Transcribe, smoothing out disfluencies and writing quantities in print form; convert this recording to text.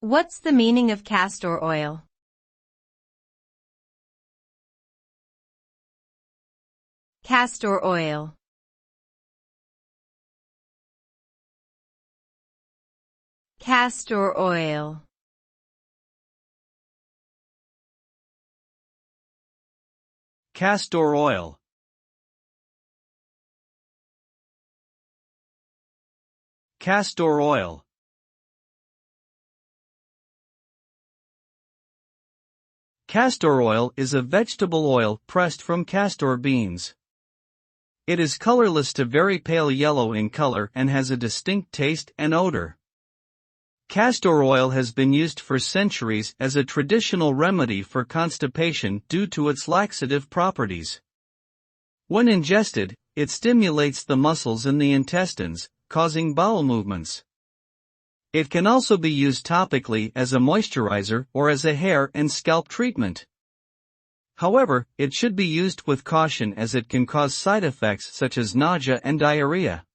What's the meaning of castor oil? Castor oil. Castor oil. Castor oil. Castor oil. Castor oil is a vegetable oil pressed from castor beans. It is colorless to very pale yellow in color and has a distinct taste and odor. Castor oil has been used for centuries as a traditional remedy for constipation due to its laxative properties. When ingested, it stimulates the muscles in the intestines, causing bowel movements. It can also be used topically as a moisturizer or as a hair and scalp treatment. However, it should be used with caution as it can cause side effects such as nausea and diarrhea.